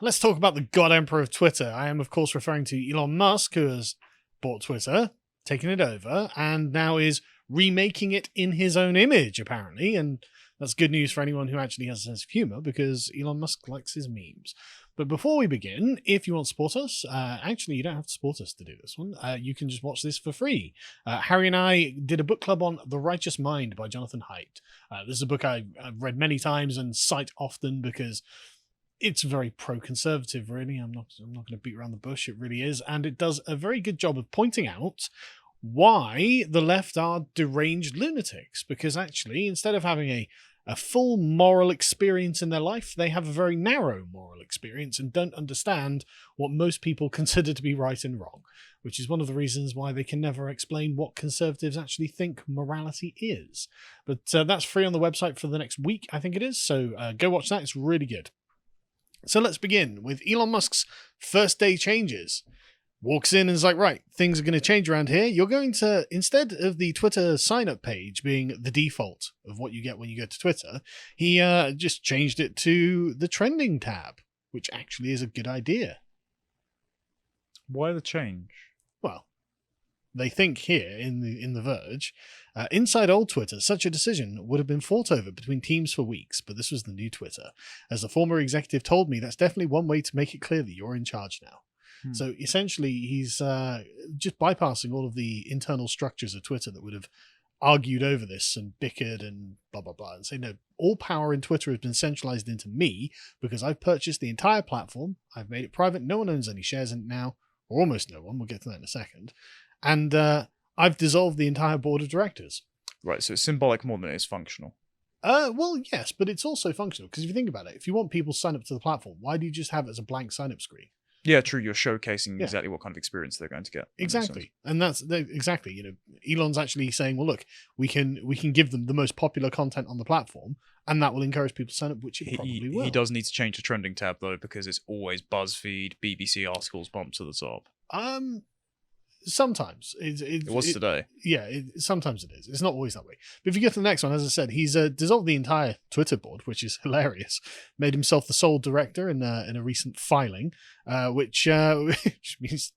let's talk about the God Emperor of Twitter. I am, of course, referring to Elon Musk, who has bought Twitter, taken it over, and now is remaking it in his own image, apparently. And that's good news for anyone who actually has a sense of humor, because Elon Musk likes his memes. But before we begin, if you want to support us, actually, you don't have to support us to do this one. You can just watch this for free. Harry and I did a book club on The Righteous Mind by Jonathan Haidt. This is a book I've read many times and cite often because it's very pro-conservative, really. I'm not going to beat around the bush. It really is. And it does a very good job of pointing out why the left are deranged lunatics. Because actually, instead of having a full moral experience in their life, they have a very narrow moral experience and don't understand what most people consider to be right and wrong, which is one of the reasons why they can never explain what conservatives actually think morality is. But that's free on the website for the next week, I think it is. So go watch that. It's really good. So let's begin with Elon Musk's first day changes. Walks in and is like, right, things are going to change around here. You're going to, instead of the Twitter sign-up page being the default of what you get when you go to Twitter, he just changed it to the trending tab, which actually is a good idea. Why the change? Well, they think here in the Verge, inside old Twitter, such a decision would have been fought over between teams for weeks, but this was the new Twitter. As the former executive told me, that's definitely one way to make it clear that you're in charge now. So essentially, he's just bypassing all of the internal structures of Twitter that would have argued over this and bickered and blah, blah, blah. And say, no, all power in Twitter has been centralized into me because I've purchased the entire platform. I've made it private. No one owns any shares in it now, or almost no one. We'll get to that in a second. And I've dissolved the entire board of directors. Right, so it's symbolic more than it is functional. Well, yes, but it's also functional. Because if you think about it, if you want people to sign up to the platform, why do you just have it as a blank sign-up screen? Yeah, true. You're showcasing exactly what kind of experience they're going to get. Exactly, and that's exactly. You know, Elon's actually saying, "Well, look, we can give them the most popular content on the platform, and that will encourage people to sign up." Which it probably will. He does need to change the trending tab though, because it's always BuzzFeed, BBC articles bumped to the top. Sometimes it was today. Yeah, sometimes it is. It's not always that way. But if you get to the next one, as I said, he's dissolved the entire Twitter board, which is hilarious. Made himself the sole director in a recent filing, which means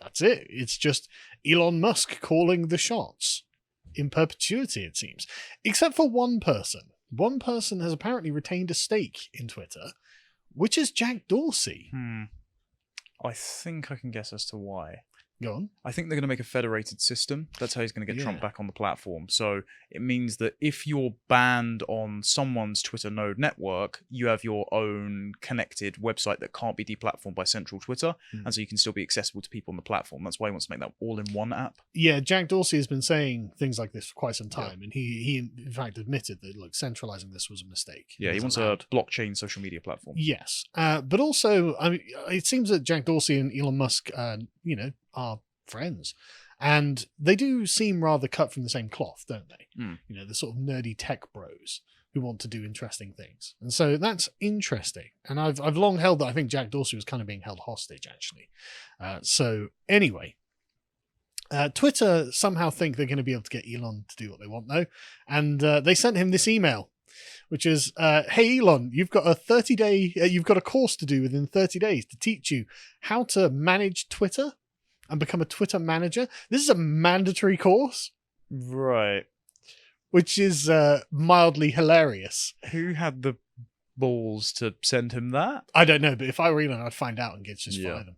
that's it. It's just Elon Musk calling the shots in perpetuity, it seems. Except for one person. One person has apparently retained a stake in Twitter, which is Jack Dorsey. I think I can guess as to why. Go on. I think they're going to make a federated system. That's how he's going to get Trump back on the platform. So it means that if you're banned on someone's Twitter node network, you have your own connected website that can't be deplatformed by central Twitter. And so you can still be accessible to people on the platform. That's why he wants to make that all in one app. Yeah, Jack Dorsey has been saying things like this for quite some time. And he in fact admitted that, look, centralizing this was a mistake. Yeah, he wants a blockchain social media platform. Yes. But also, I mean, it seems that Jack Dorsey and Elon Musk, are friends, and they do seem rather cut from the same cloth, don't they? You know, the sort of nerdy tech bros who want to do interesting things, and so that's interesting. And I've long held that I think Jack Dorsey was kind of being held hostage, actually. So anyway, Twitter somehow think they're going to be able to get Elon to do what they want, though, and they sent him this email, which is, hey, Elon, you've got a 30-day, you've got a course to do within 30 days to teach you how to manage Twitter and become a Twitter manager. This is a mandatory course. Right. Which is mildly hilarious. Who had the balls to send him that? I don't know, but if I were Elon, I'd find out and just fire them.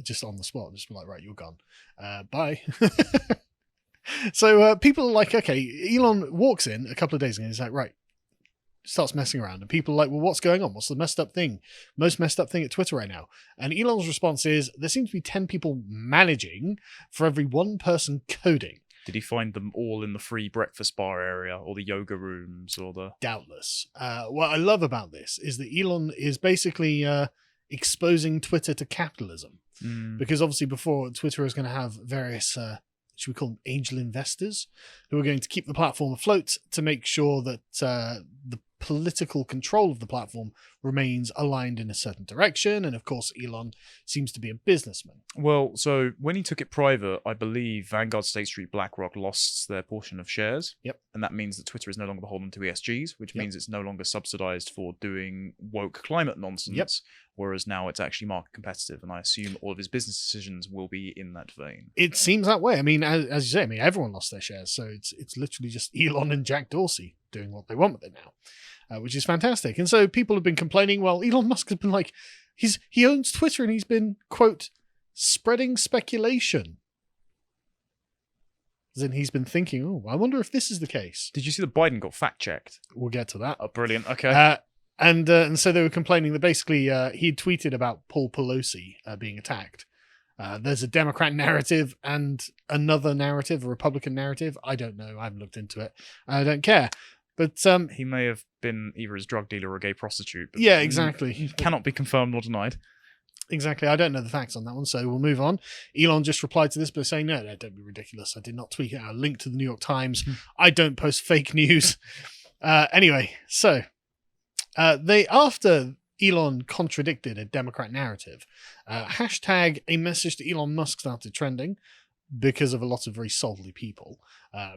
Just on the spot. Just be like, right, you're gone. Bye. So people are like, okay, Elon walks in a couple of days ago and he's like, right, starts messing around, and people are like, well, what's going on? What's the most messed up thing at Twitter right now? And Elon's response is, there seems to be 10 people managing for every one person coding. Did he find them all in the free breakfast bar area or the yoga rooms or the... Doubtless. What I love about this is that Elon is basically exposing Twitter to capitalism. Because obviously before, Twitter is going to have various... should we call them angel investors, who are going to keep the platform afloat to make sure that the political control of the platform remains aligned in a certain direction. And of course, Elon seems to be a businessman. Well, so when he took it private, I believe Vanguard, State Street, BlackRock lost their portion of shares. Yep. And that means that Twitter is no longer beholden to ESGs, which Yep. means it's no longer subsidized for doing woke climate nonsense. Yep. Whereas now it's actually market competitive. And I assume all of his business decisions will be in that vein. It seems that way. I mean, as you say, I mean, everyone lost their shares. So it's literally just Elon and Jack Dorsey doing what they want with it now, which is fantastic. And so people have been complaining, well, Elon Musk has been like, he owns Twitter and he's been, quote, spreading speculation. As in he's been thinking, oh, I wonder if this is the case. Did you see that Biden got fact-checked? We'll get to that. Oh, brilliant. Okay. And so they were complaining that basically he'd tweeted about Paul Pelosi being attacked. There's a Democrat narrative and another narrative, a Republican narrative. I don't know. I haven't looked into it. I don't care. But he may have been either a drug dealer or a gay prostitute. But yeah, exactly. Cannot be confirmed or denied. Exactly. I don't know the facts on that one, so we'll move on. Elon just replied to this by saying, no, don't be ridiculous. I did not tweet it. I'll link to the New York Times. I don't post fake news. Anyway, so after Elon contradicted a Democrat narrative, hashtag a message to Elon Musk started trending because of a lot of very salty people.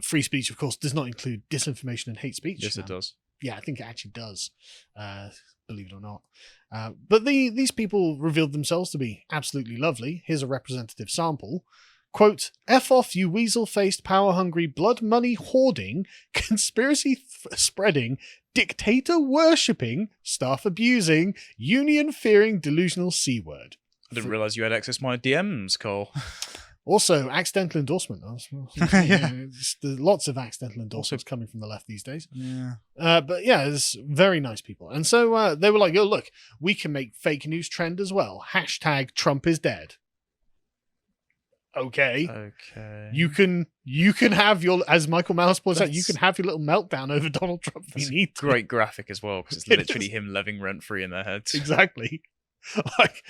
Free speech, of course, does not include disinformation and hate speech. Yes, it does. Yeah, I think it actually does, believe it or not. But these people revealed themselves to be absolutely lovely. Here's a representative sample. Quote, F off, you weasel-faced, power-hungry, blood-money hoarding, conspiracy-spreading, dictator-worshipping, staff-abusing, union-fearing, delusional C-word. I didn't realize you had access to my DMs, Cole. Also, accidental endorsement. There's lots of accidental endorsements coming from the left these days. Yeah. But yeah, it's very nice people. And so they were like, oh, look, we can make fake news trend as well. Hashtag Trump is dead. Okay. You can have your, as Michael Malice points out, you can have your little meltdown over Donald Trump if you need to. Great graphic as well, because it's literally him living rent-free in their heads. Exactly. Like,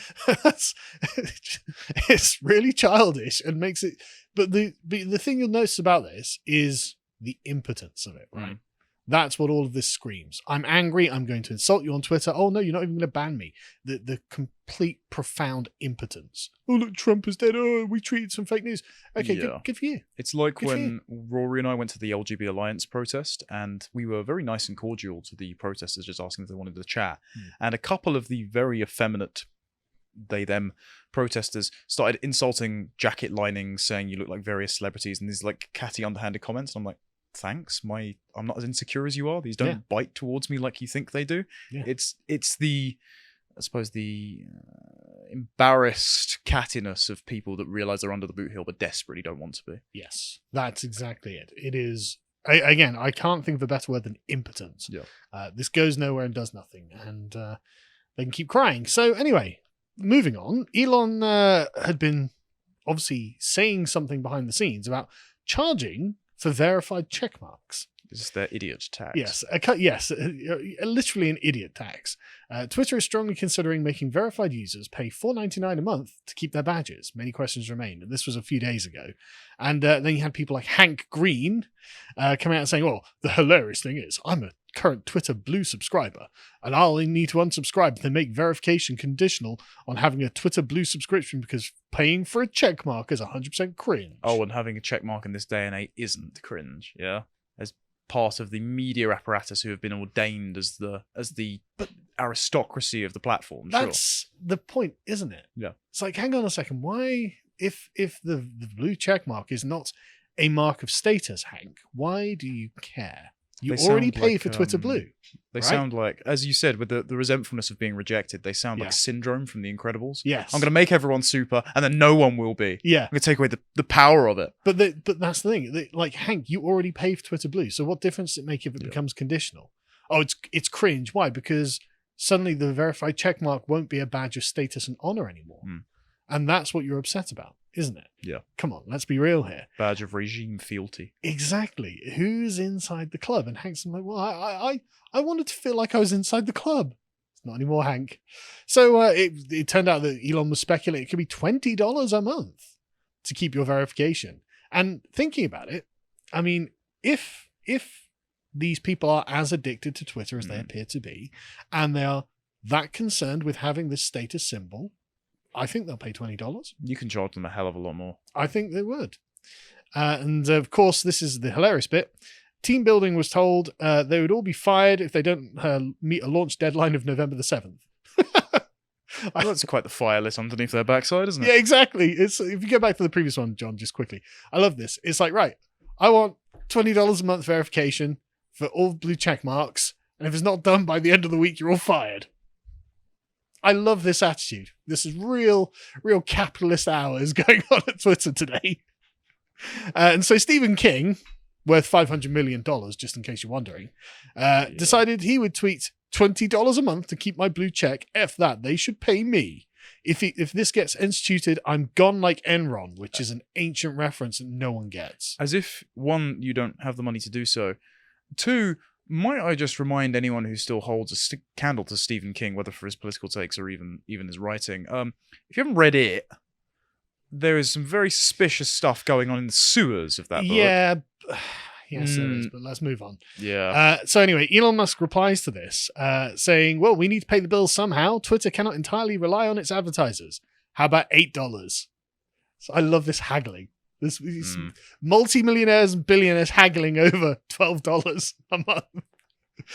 it's really childish and makes it, but the thing you'll notice about this is the impotence of it, right? That's what all of this screams. I'm angry. I'm going to insult you on Twitter. Oh no, you're not even going to ban me. The complete profound impotence. Oh look, Trump is dead. Oh, we tweeted some fake news. Okay, Yeah. good for you. It's like Good for when Rory and I went to the LGB Alliance protest, and we were very nice and cordial to the protesters, just asking if they wanted to chat. And a couple of the very effeminate they-them protesters started insulting jacket linings, saying you look like various celebrities, and these like catty, underhanded comments. And I'm like, thanks, I'm not as insecure as you are. These don't bite towards me like you think they do. Yeah. It's the, I suppose, the embarrassed cattiness of people that realize they're under the boot heel but desperately don't want to be. Yes, that's exactly it. It is, again, I can't think of a better word than impotence. Yeah. This goes nowhere and does nothing, and they can keep crying. So anyway, moving on, Elon had been obviously saying something behind the scenes about charging for verified check marks. This is their idiot tax. Yes, literally an idiot tax. Twitter is strongly considering making verified users pay $4.99 a month to keep their badges. Many questions remain, and this was a few days ago. And then you had people like Hank Green come out and saying, well, the hilarious thing is, I'm a current Twitter Blue subscriber, and I'll need to unsubscribe if they make verification conditional on having a Twitter Blue subscription because paying for a check mark is 100% cringe. Oh, and having a check mark in this day and age isn't cringe, yeah? As part of the media apparatus who have been ordained as the aristocracy of the platform. That's the point, isn't it? Yeah. It's like, hang on a second, why, if the blue check mark is not a mark of status, Hank, why do you care? You already pay for Twitter Blue. They sound like, as you said, with the resentfulness of being rejected, they sound like Syndrome from The Incredibles. Yes. I'm going to make everyone super, and then no one will be. Yeah. I'm going to take away the power of it. But that's the thing. Like, Hank, you already pay for Twitter Blue, so what difference does it make if it becomes conditional? Oh, it's cringe. Why? Because suddenly the verified checkmark won't be a badge of status and honor anymore. And that's what you're upset about, isn't it? Yeah. Come on, let's be real here. Badge of regime fealty. Exactly. Who's inside the club? And Hank's like, well, I wanted to feel like I was inside the club. It's not anymore, Hank. So it turned out that Elon was speculating it could be $20 a month to keep your verification. And thinking about it, I mean, if these people are as addicted to Twitter as they appear to be, and they are that concerned with having this status symbol, I think they'll pay $20. You can charge them a hell of a lot more. I think they would. And of course, this is the hilarious bit. Team Building was told they would all be fired if they don't meet a launch deadline of November the 7th. Well, that's quite the fire list underneath their backside, isn't it? Yeah, exactly. It's if you go back to the previous one, John, just quickly. I love this. It's like, right, I want $20 a month verification for all blue check marks, and if it's not done by the end of the week, you're all fired. I love this attitude. This is real capitalist hours going on at Twitter today. And so Stephen King, worth $500 million, just in case you're wondering, decided he would tweet $20 a month to keep my blue check. F that, they should pay me. If this gets instituted, I'm gone like Enron, which is an ancient reference that no one gets. As if, one, you don't have the money to do so. Two, might I just remind anyone who still holds a candle to Stephen King, whether for his political takes or even his writing, if you haven't read it, there is some very suspicious stuff going on in the sewers of that book. Yeah. Yes, there is, but let's move on. Yeah. So anyway, Elon Musk replies to this, saying, well, we need to pay the bill somehow. Twitter cannot entirely rely on its advertisers. How about $8? So I love this haggling. These multi-millionaires and billionaires haggling over $12 a month.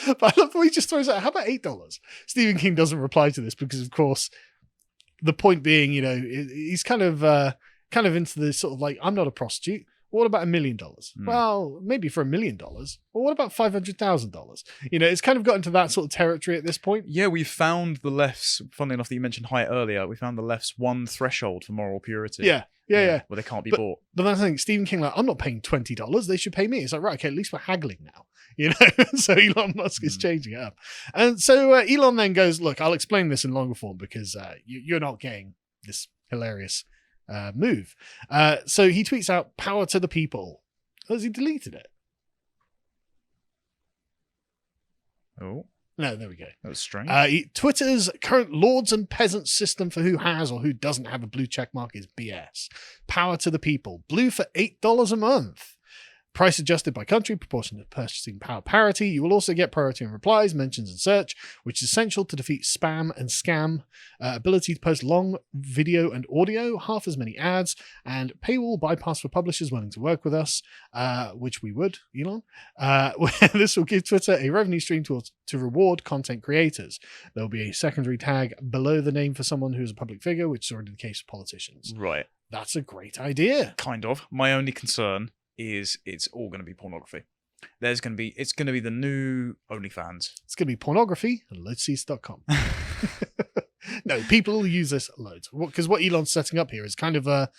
But I love the way he just throws out, how about $8? Stephen King doesn't reply to this because, of course, the point being, he's kind of into the sort of like, I'm not a prostitute. What about $1 million? Well, maybe for $1 million. Well, what about $500,000? It's kind of got into that sort of territory at this point. Yeah, we found the left's, funnily enough that you mentioned height earlier, we found the left's one threshold for moral purity. Yeah. Where they can't be bought. But that's the thing, Stephen King, I'm not paying $20. They should pay me. It's like, right, okay, at least we're haggling now. So Elon Musk is changing it up. And so Elon then goes, look, I'll explain this in longer form because you're not getting this hilarious move. So he tweets out, power to the people. Has he deleted it? Oh. No, there we go. That was strange. Twitter's current lords and peasants system for who has or who doesn't have a blue check mark is BS. Power to the people. Blue for $8 a month. Price adjusted by country, proportionate to purchasing power parity. You will also get priority on replies, mentions, and search, which is essential to defeat spam and scam. Ability to post long video and audio, half as many ads, and paywall bypass for publishers willing to work with us, which we would, Elon. This will give Twitter a revenue stream to reward content creators. There will be a secondary tag below the name for someone who is a public figure, which is already the case for politicians. Right. That's a great idea. Kind of. My only concern is it's all going to be pornography. It's going to be the new OnlyFans. It's going to be pornography and lotus.com. No, people will use this loads because what Elon's setting up here is kind of a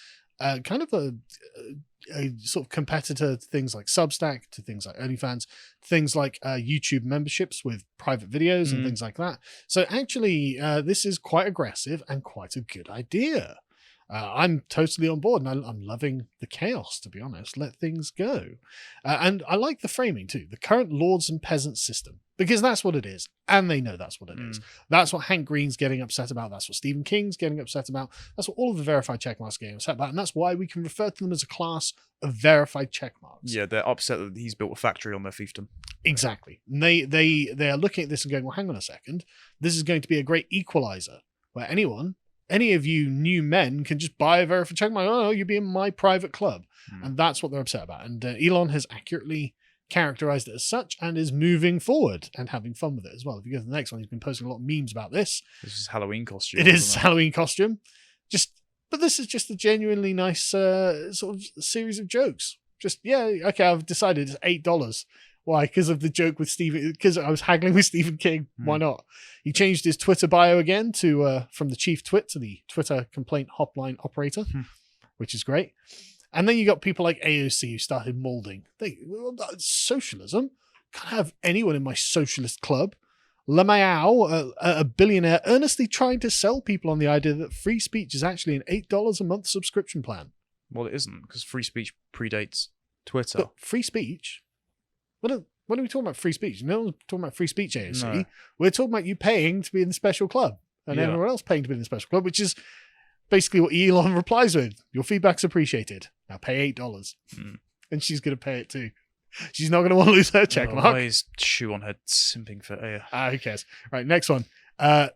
sort of competitor to things like Substack, to things like OnlyFans, things like YouTube memberships with private videos and things like that. So actually, this is quite aggressive and quite a good idea. I'm totally on board, and I'm loving the chaos, to be honest. Let things go. And I like the framing, too. The current lords and peasants system, because that's what it is. And they know that's what it is. That's what Hank Green's getting upset about. That's what Stephen King's getting upset about. That's what all of the verified checkmarks are getting upset about. And that's why we can refer to them as a class of verified checkmarks. Yeah, they're upset that he's built a factory on their fiefdom. Exactly. And they are looking at this and going, well, hang on a second. This is going to be a great equalizer where any of you new men can just buy a verified checkmark. Oh, you'll be in my private club. And that's what they're upset about. And Elon has accurately characterized it as such and is moving forward and having fun with it as well. If you go to the next one, he's been posting a lot of memes about this. This is Halloween costume. It is Halloween costume. But this is just a genuinely nice sort of series of jokes. Okay, I've decided it's $8. Why? Because of the joke with Stephen. Because I was haggling with Stephen King. Why not? He changed his Twitter bio again to from the chief twit to the Twitter complaint hotline operator, which is great. And then you got people like AOC who started molding. Socialism. Can't have anyone in my socialist club. Lamayao, a billionaire, earnestly trying to sell people on the idea that free speech is actually an $8 a month subscription plan. Well, it isn't, because free speech predates Twitter. But free speech? What are we talking about free speech? No one's talking about free speech, AOC. No. We're talking about you paying to be in the special club and everyone else paying to be in the special club, which is basically what Elon replies with. Your feedback's appreciated. Now pay $8. And she's going to pay it too. She's not going to want to lose her check mark. Why is shoe on her simping for Who cares? Right, next one. Sorry,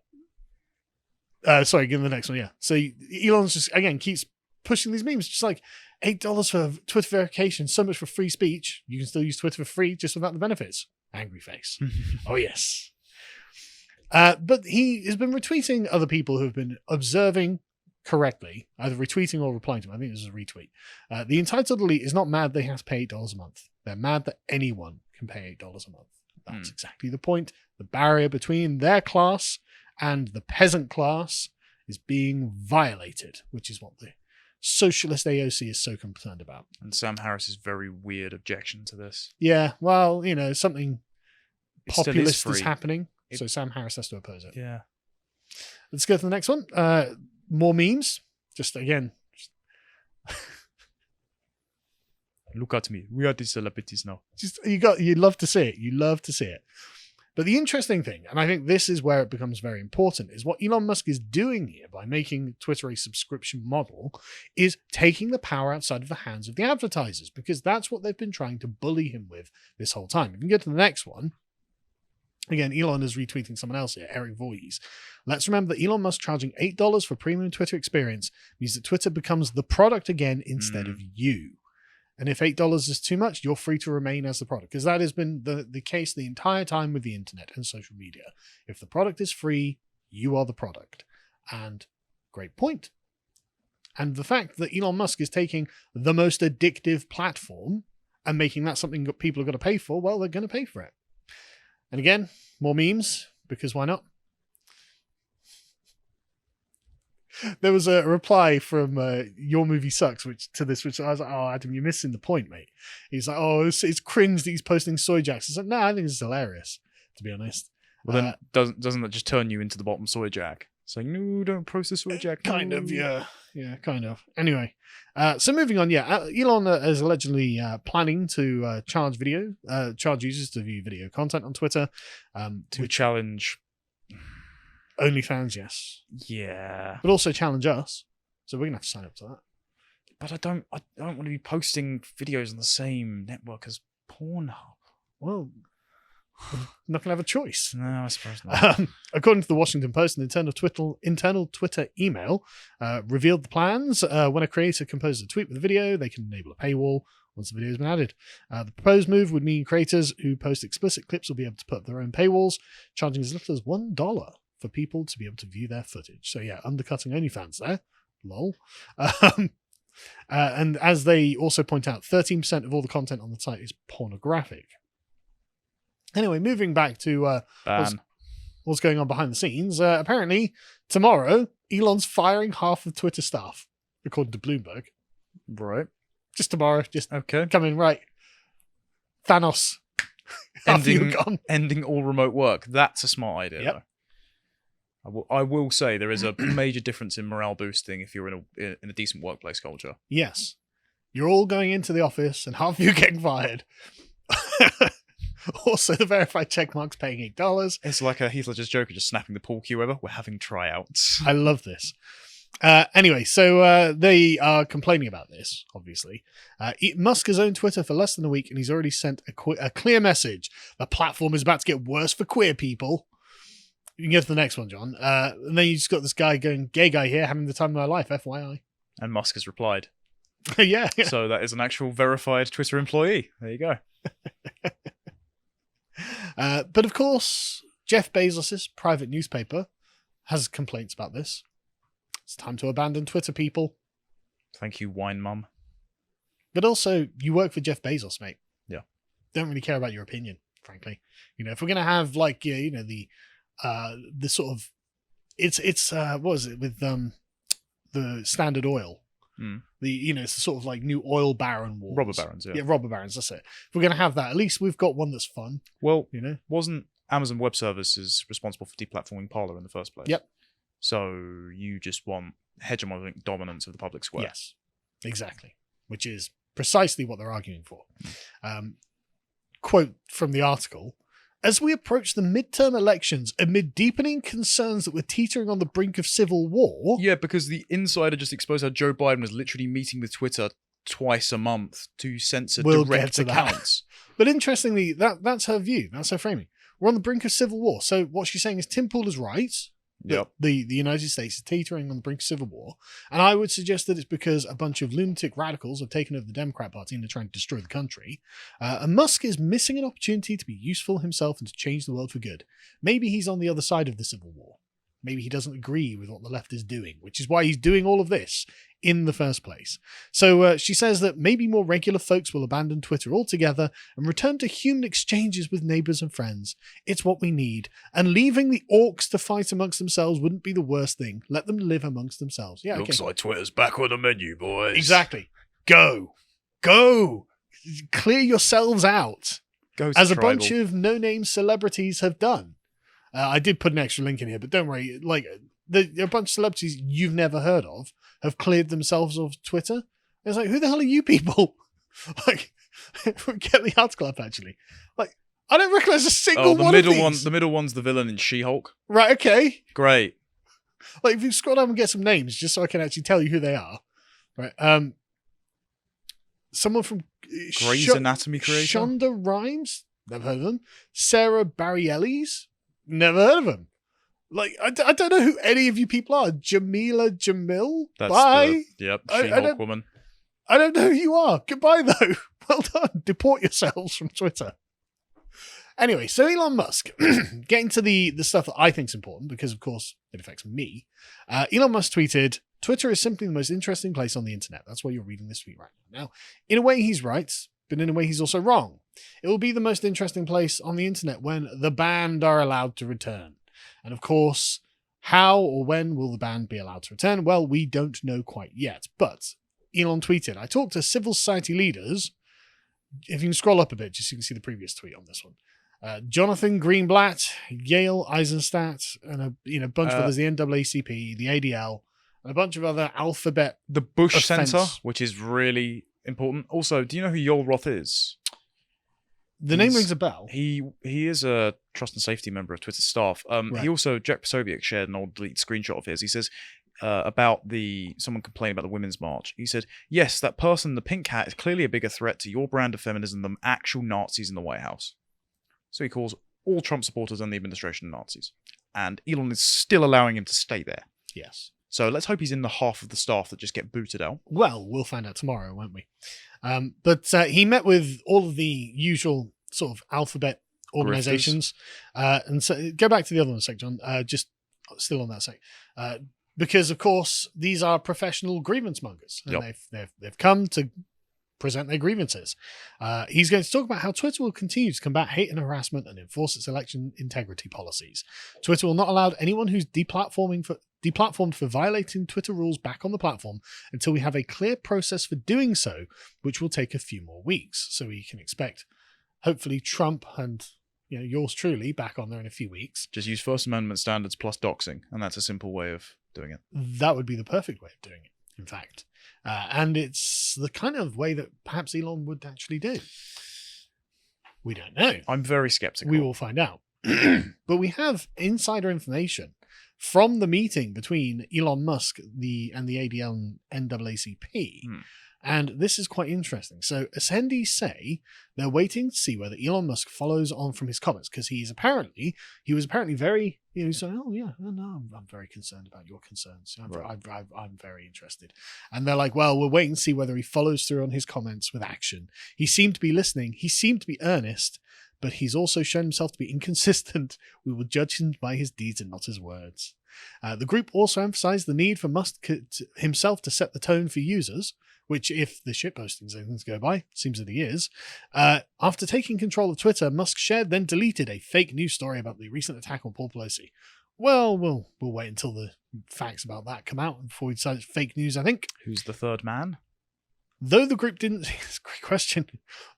give me the next one. Yeah. So Elon's just again keeps pushing these memes, just like $8 for Twitter verification, so much for free speech. You can still use Twitter for free just without the benefits. Angry face. Oh yes. But he has been retweeting other people who have been observing correctly, either retweeting or replying to him. I think this is a retweet. The entitled elite is not mad they have to pay $8 a month. They're mad that anyone can pay $8 a month. That's exactly the point. The barrier between their class and the peasant class is being violated, which is what the socialist AOC is so concerned about. And Sam Harris's very weird objection to this. Yeah, well, something It still populist is free. happening, so Sam Harris has to oppose it. Yeah. Let's go to the next one. More memes. Just again. Look at me. We are the celebrities now. You love to see it. You love to see it. But the interesting thing, and I think this is where it becomes very important, is what Elon Musk is doing here by making Twitter a subscription model is taking the power outside of the hands of the advertisers, because that's what they've been trying to bully him with this whole time. If you can get to the next one, again, Elon is retweeting someone else here, Eric Voorhees. Let's remember that Elon Musk charging $8 for premium Twitter experience means that Twitter becomes the product again instead of you. And if $8 is too much, you're free to remain as the product, because that has been the case the entire time with the internet and social media. If the product is free, you are the product. And great point. And the fact that Elon Musk is taking the most addictive platform and making that something that people are going to pay for, well, they're going to pay for it. And again, more memes, because why not? There was a reply from Your Movie Sucks which I was like, oh, Adam, you're missing the point, mate. He's like, oh, it's cringe that he's posting soy jacks. I was like, no, I think it's hilarious, to be honest. Well, then doesn't that just turn you into the bottom soy jack? Saying, no, don't post the soy jack. Kind of, yeah. Yeah, kind of. Anyway, so moving on, Elon is allegedly planning to charge users to view video content on Twitter. To challenge... OnlyFans, yes. Yeah. But also challenge us. So we're going to have to sign up to that. But I don't want to be posting videos on the same network as Pornhub. Well, we're not going to have a choice. No, I suppose not. According to the Washington Post, an internal Twitter email revealed the plans. When a creator composes a tweet with a video, they can enable a paywall once the video has been added. The proposed move would mean creators who post explicit clips will be able to put up their own paywalls, charging as little as $1 for people to be able to view their footage. So yeah, undercutting OnlyFans there. Lol. And as they also point out, 13% of all the content on the site is pornographic. Anyway, moving back to what's going on behind the scenes. Apparently, tomorrow, Elon's firing half of Twitter staff, according to Bloomberg. Right. Just tomorrow. Just okay. Come in, right. Thanos. Ending all remote work. That's a smart idea, yep. though. I will say there is a major difference in morale boosting if you're in a decent workplace culture. Yes. You're all going into the office and half of you are getting fired. Also, the verified checkmark's paying $8. It's like a Heath Ledger's Joker just snapping the pool cue over. We're having tryouts. I love this. Anyway, so they are complaining about this, obviously. Musk has owned Twitter for less than a week, and he's already sent a clear message. The platform is about to get worse for queer people. You can get to the next one, John. And then you just got this guy going, gay guy here, having the time of my life, FYI. And Musk has replied. Yeah. So that is an actual verified Twitter employee. There you go. But of course, Jeff Bezos' private newspaper has complaints about this. It's time to abandon Twitter, people. Thank you, wine mum. But also, you work for Jeff Bezos, mate. Yeah. Don't really care about your opinion, frankly. If we're going to have the sort of, it's what was it with the Standard Oil? It's the sort of like new oil baron wars. Robber barons, yeah. Yeah, robber barons, that's it. If we're going to have that, at least we've got one that's fun. Well, wasn't Amazon Web Services responsible for deplatforming Parler in the first place? Yep. So you just want hegemonic dominance of the public square. Yes, exactly. Which is precisely what they're arguing for. Quote from the article: as we approach the midterm elections amid deepening concerns that we're teetering on the brink of civil war. Yeah, because the Insider just exposed how Joe Biden was literally meeting with Twitter twice a month to censor We'll get direct to that. accounts. But interestingly, that's her view. That's her framing. We're on the brink of civil war. So what she's saying is Tim Pool is right. Yep. The United States is teetering on the brink of civil war. And I would suggest that it's because a bunch of lunatic radicals have taken over the Democrat Party and they're trying to destroy the country. And Musk is missing an opportunity to be useful himself and to change the world for good. Maybe he's on the other side of the civil war. Maybe he doesn't agree with what the left is doing, which is why he's doing all of this in the first place. So she says that maybe more regular folks will abandon Twitter altogether and return to human exchanges with neighbors and friends. It's what we need. And leaving the orcs to fight amongst themselves wouldn't be the worst thing. Let them live amongst themselves. Yeah, Looks okay. like Twitter's back on the menu, boys. Exactly. Go. Clear yourselves out. As a bunch of no-name celebrities have done. I did put an extra link in here, but don't worry. Like, a bunch of celebrities you've never heard of have cleared themselves off Twitter. It's like, who the hell are you people? Like, get the article up, actually. Like, I don't recognize a single one of these. The middle one's the villain in She-Hulk. Right, okay. Great. Like, if you scroll down and get some names, just so I can actually tell you who they are. Right. Someone from Grey's Anatomy creator. Shonda Rhimes. Never heard of them. Sarah Bareilles. Never heard of them. Like, I don't know who any of you people are. Jamila Jamil? Bye. She-Hulk woman. I don't know who you are. Goodbye, though. Well done. Deport yourselves from Twitter. Anyway, so Elon Musk, getting to the stuff that I think is important, because, of course, it affects me. Elon Musk tweeted, Twitter is simply the most interesting place on the internet. That's why you're reading this tweet right now. Now, in a way, he's right, but in a way, he's also wrong. It will be the most interesting place on the internet when the band are allowed to return. And of course, how or when will the band be allowed to return? Well, we don't know quite yet. But Elon tweeted, I talked to civil society leaders. If you can scroll up a bit, just so you can see the previous tweet on this one. Jonathan Greenblatt, Yale Eisenstadt, and a bunch of others, the NAACP, the ADL, and a bunch of other alphabet. The Bush offense. Center, which is really important. Also, do you know who Yoel Roth is? The name rings a bell. He is a trust and safety member of Twitter staff. Right. He also, Jack Posobiec shared an old deleted screenshot of his. He says about someone complaining about the Women's March. He said, yes, that person in the pink hat is clearly a bigger threat to your brand of feminism than actual Nazis in the White House. So he calls all Trump supporters and the administration Nazis. And Elon is still allowing him to stay there. Yes. So let's hope he's in the half of the staff that just get booted out. Well, we'll find out tomorrow, won't we? But he met with all of the usual sort of alphabet organizations. And so go back to the other one, sec, John. Just still on that sec. Because, of course, these are professional grievance mongers. And they've come to present their grievances. He's going to talk about how Twitter will continue to combat hate and harassment and enforce its election integrity policies. Twitter will not allow anyone who's deplatformed for violating Twitter rules back on the platform until we have a clear process for doing so, which will take a few more weeks. So we can expect, hopefully, Trump and yours truly back on there in a few weeks. Just use First Amendment standards plus doxing, and that's a simple way of doing it. That would be the perfect way of doing it, in fact. And it's the kind of way that perhaps Elon would actually do. We don't know. I'm very skeptical. We will find out. But we have insider information from the meeting between Elon Musk and the ADL and NAACP. And this is quite interesting. So attendees say they're waiting to see whether Elon Musk follows on from his comments, because he was apparently very, saying, oh yeah, no, I'm very concerned about your concerns. I'm very interested. And they're like, well, we're waiting to see whether he follows through on his comments with action. He seemed to be listening. He seemed to be earnest, but he's also shown himself to be inconsistent. We will judge him by his deeds and not his words. The group also emphasized the need for Musk himself to set the tone for users, which, if the shitposting things go by, seems that he is. After taking control of Twitter, Musk shared then deleted a fake news story about the recent attack on Paul Pelosi. Well, we'll wait until the facts about that come out before we decide it's fake news, I think. Who's the third man? Though the group didn't, it's a great question.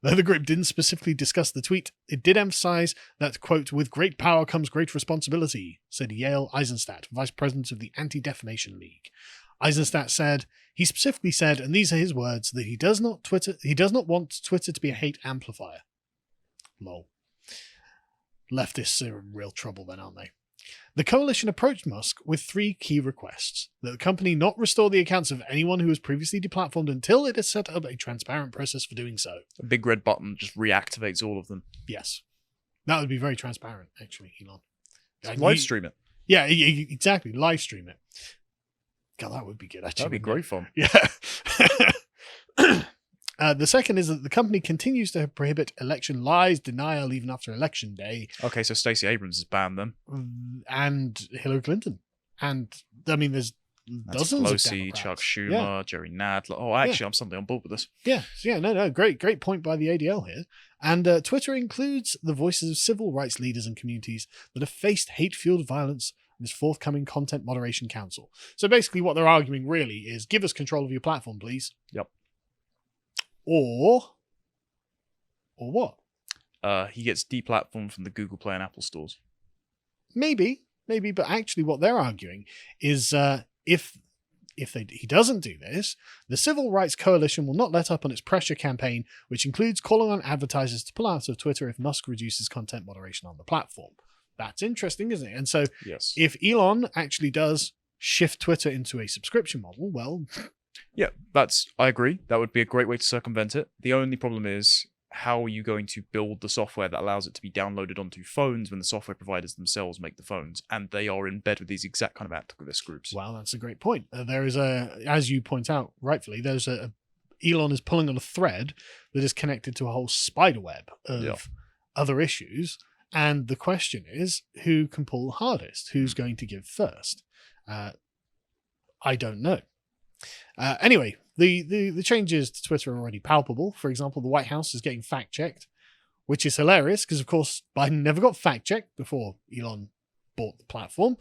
Though the group didn't specifically discuss the tweet, it did emphasize that, quote, with great power comes great responsibility, said Yale Eisenstadt, vice president of the Anti-Defamation League. Eisenstadt said, he specifically said, and these are his words, that he does not want Twitter to be a hate amplifier. Lol. Leftists are in real trouble then, aren't they? The coalition approached Musk with 3 key requests. that the company not restore the accounts of anyone who was previously deplatformed until it has set up a transparent process for doing so. A big red button just reactivates all of them. Yes. That would be very transparent, actually, Elon. Live stream it. Yeah, exactly. Live stream it. God, that would be good, actually. That'd be great fun. Yeah. The second is that the company continues to prohibit election lies, denial, even after election day. Okay, so Stacey Abrams has banned them. And Hillary Clinton. And, I mean, there's dozens of Pelosi, Democrats. Chuck Schumer, Jerry Nadler. Oh, actually, I'm suddenly on board with this. Yeah, no, great point by the ADL here. And Twitter includes the voices of civil rights leaders and communities that have faced hate-fueled violence in this forthcoming Content Moderation Council. So basically what they're arguing really is, give us control of your platform, please. Yep. Or what? He gets deplatformed from the Google Play and Apple stores. Maybe, but actually what they're arguing is if he doesn't do this, the Civil Rights Coalition will not let up on its pressure campaign, which includes calling on advertisers to pull out of Twitter if Musk reduces content moderation on the platform. That's interesting, isn't it? And so yes, if Elon actually does shift Twitter into a subscription model, well... Yeah, I agree. That would be a great way to circumvent it. The only problem is, how are you going to build the software that allows it to be downloaded onto phones when the software providers themselves make the phones, and they are in bed with these exact kind of activist groups? Well, that's a great point. There is as you point out rightfully, there's Elon is pulling on a thread that is connected to a whole spider web of other issues, and the question is, who can pull hardest? Who's going to give first? I don't know. Anyway, the changes to Twitter are already palpable. For example, the White House is getting fact-checked, which is hilarious because, of course, Biden never got fact-checked before Elon bought the platform.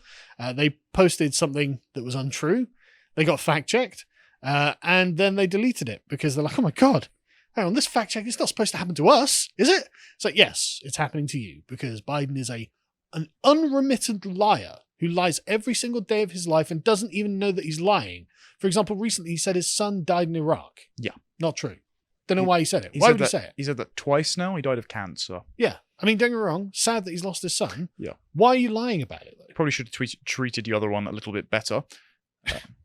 They posted something that was untrue. They got fact-checked, and then they deleted it because they're like, oh my God, hang on, this fact-check is not supposed to happen to us, is it? It's like, yes, it's happening to you because Biden is an unremitted liar who lies every single day of his life and doesn't even know that he's lying. For example, recently he said his son died in Iraq. Yeah. Not true. Don't know why he said it. Why would he say it? He said that twice now. He died of cancer. Yeah. I mean, don't get me wrong. Sad that he's lost his son. Yeah. Why are you lying about it, though? Probably should have treated the other one a little bit better.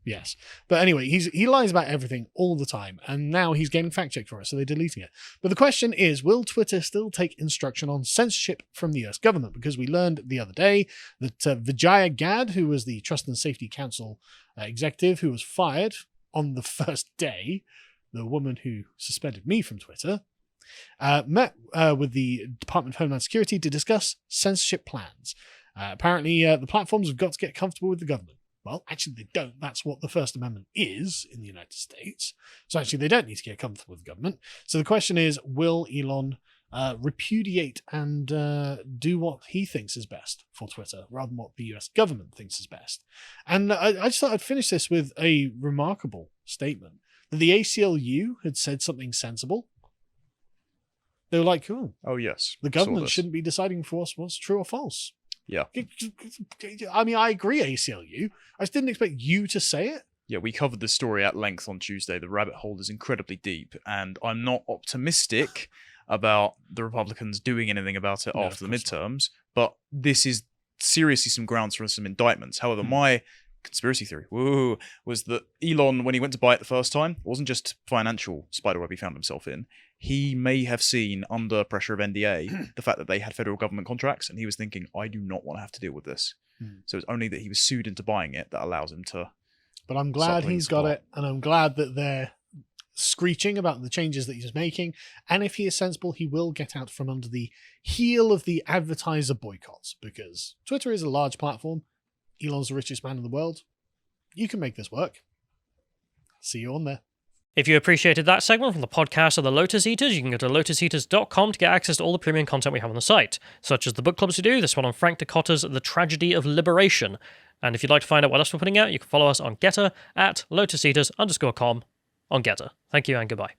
Yes. But anyway, he lies about everything all the time, and now he's getting fact-checked for it, so they're deleting it. But the question is, will Twitter still take instruction on censorship from the US government? Because we learned the other day that Vijaya Gad, who was the Trust and Safety Council executive who was fired on the first day, the woman who suspended me from Twitter, met with the Department of Homeland Security to discuss censorship plans. Apparently, the platforms have got to get comfortable with the government. Well, actually, they don't. That's what the First Amendment is in the United States. So actually, they don't need to get comfortable with the government. So the question is, will Elon repudiate and do what he thinks is best for Twitter rather than what the US government thinks is best? And I just thought I'd finish this with a remarkable statement that the ACLU had said something sensible. They were like, oh yes, the government shouldn't be deciding for us what's true or false. Yeah. I mean, I agree, ACLU. I just didn't expect you to say it. Yeah, we covered this story at length on Tuesday. The rabbit hole is incredibly deep, and I'm not optimistic about the Republicans doing anything about it after the midterms, but this is seriously some grounds for some indictments. However, my conspiracy theory was that Elon, when he went to buy it the first time, it wasn't just financial spiderweb he found himself in. He may have seen, under pressure of NDA, the fact that they had federal government contracts, and he was thinking, I do not want to have to deal with this. So it's only that he was sued into buying it that allows him to... But I'm glad he's got it, and I'm glad that they're screeching about the changes that he's making, and if he is sensible, he will get out from under the heel of the advertiser boycotts, because Twitter is a large platform. Elon's the richest man in the world. You can make this work. See you on there. If you appreciated that segment from the podcast of the Lotus Eaters, you can go to lotuseaters.com to get access to all the premium content we have on the site, such as the book clubs we do, this one on Frank Dicotta's The Tragedy of Liberation. And if you'd like to find out what else we're putting out, you can follow us on Getter at lotuseaters_com on Getter. Thank you and goodbye.